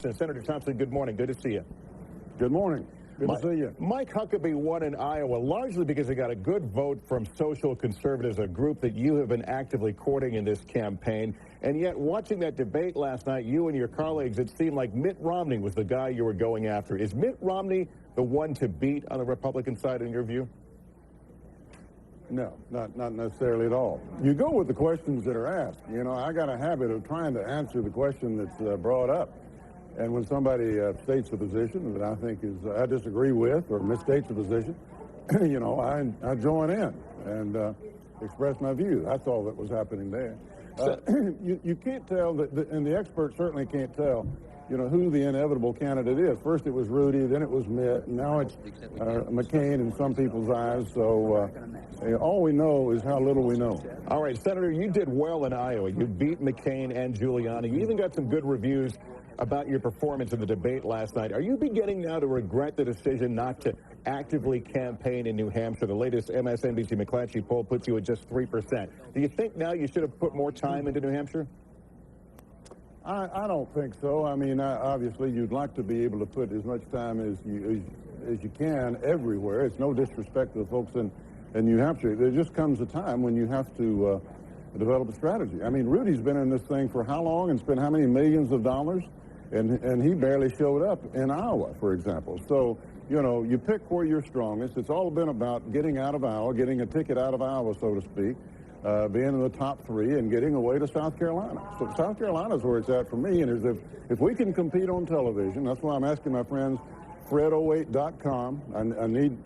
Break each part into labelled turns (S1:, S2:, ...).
S1: Senator Thompson, good morning. Good to see you.
S2: Good morning. Good to see you.
S1: Mike Huckabee won in Iowa largely because he got a good vote from social conservatives, a group that you have been actively courting in this campaign. And yet, watching that debate last night, you and your colleagues, it seemed like Mitt Romney was the guy you were going after. Is Mitt Romney the one to beat on the Republican side, in your view?
S2: No, not necessarily at all. You go with the questions that are asked. You know, I got a habit of trying to answer the question that's brought up. And when somebody states a position that I think is I disagree with or misstates a position, you know, I join in and express my view. That's all that was happening there. You can't tell, and the experts certainly can't tell, you know, who the inevitable candidate is. First it was Rudy, then it was Mitt, and now it's McCain in some people's eyes. So all we know is how little we know.
S1: All right, Senator, you did well in Iowa. You beat McCain and Giuliani. You even got some good reviews about your performance in the debate last night. Are you beginning now to regret the decision not to actively campaign in New Hampshire? The latest MSNBC McClatchy poll puts you at just 3%. Do you think now you should have put more time into New Hampshire?
S2: I don't think so. I mean, obviously, you'd like to be able to put as much time as you can everywhere. It's no disrespect to the folks in New Hampshire. There just comes a time when you have to develop a strategy. I mean, Rudy's been in this thing for how long and spent how many millions of dollars? And he barely showed up in Iowa, for example. So, you know, you pick where you're strongest. It's all been about getting out of Iowa, getting a ticket out of Iowa, so to speak, being in the top three and getting away to South Carolina. So South Carolina's where it's at for me. And if we can compete on television, that's why I'm asking my friends, fred08.com.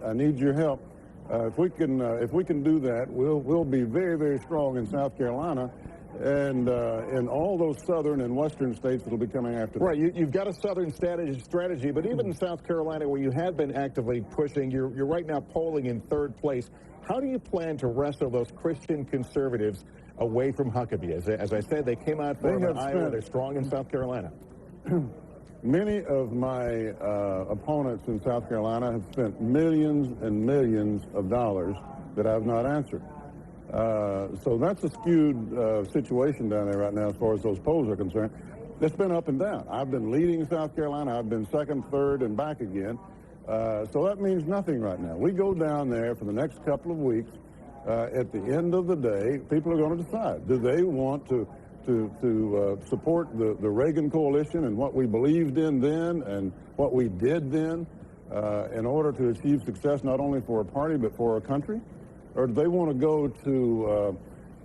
S2: I need your help. If we can do that, we'll be very, very strong in South Carolina. And in all those southern and western states that'll be coming after that.
S1: Right, you've got a southern strategy, but even in South Carolina, where you have been actively pushing, you're right now polling in third place. How do you plan to wrestle those Christian conservatives away from Huckabee? As I said, they came out for Iowa. They're strong in South Carolina.
S2: Many of my opponents in South Carolina have spent millions and millions of dollars that I've not answered. So that's a skewed situation down there right now as far as those polls are concerned. It's been up and down. I've been leading South Carolina. I've been second, third, and back again. So that means nothing right now. We go down there for the next couple of weeks. At the end of the day, people are going to decide. Do they want to support the Reagan coalition and what we believed in then and what we did then in order to achieve success not only for a party but for a country? Or do they want to go to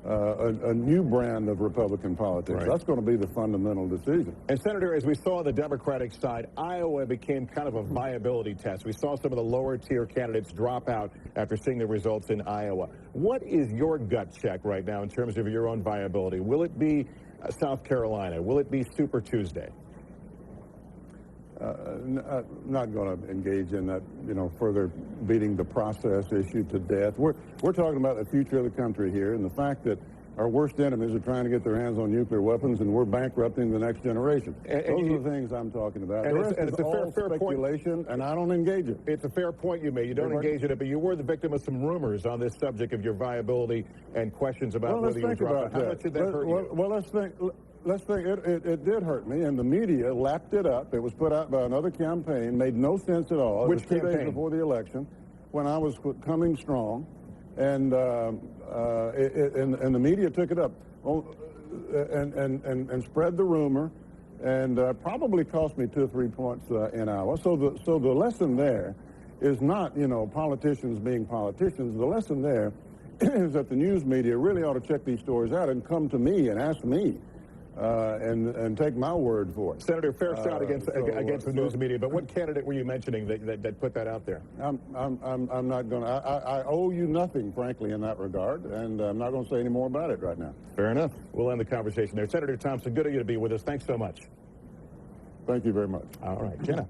S2: a new brand of Republican politics? Right. That's going to be the fundamental decision.
S1: And, Senator, as we saw on the Democratic side, Iowa became kind of a viability test. We saw some of the lower-tier candidates drop out after seeing the results in Iowa. What is your gut check right now in terms of your own viability? Will it be South Carolina? Will it be Super Tuesday?
S2: Not going to engage in that, you know, further beating the process issue to death. We're talking about the future of the country here and the fact that our worst enemies are trying to get their hands on nuclear weapons and we're bankrupting the next generation. Those are the things I'm talking about. The rest is all speculation, and I don't engage it.
S1: It's a fair point you made. You don't engage in it, but you were the victim of some rumors on this subject of your viability and questions about whether you would drop out. How much did that hurt you?
S2: Well, let's think. It did hurt me, and the media lapped it up. It was put out by another campaign, made no sense at all.
S1: Which
S2: it was 2
S1: campaign?
S2: days before the election, when I was coming strong, and the media took it up and spread the rumor, and probably cost me 2 or 3 points in Iowa. So the lesson there is not, you know, politicians being politicians. The lesson there is that the news media really ought to check these stories out and come to me and ask me. And take my word for it.
S1: Senator, fair shot against the news media, but what candidate were you mentioning that put that out there?
S2: I'm not going to. I owe you nothing, frankly, in that regard, and I'm not going to say any more about it right now.
S1: Fair enough. We'll end the conversation there. Senator Thompson, good of you to be with us. Thanks so much.
S2: Thank you very much.
S1: All right, Jenna.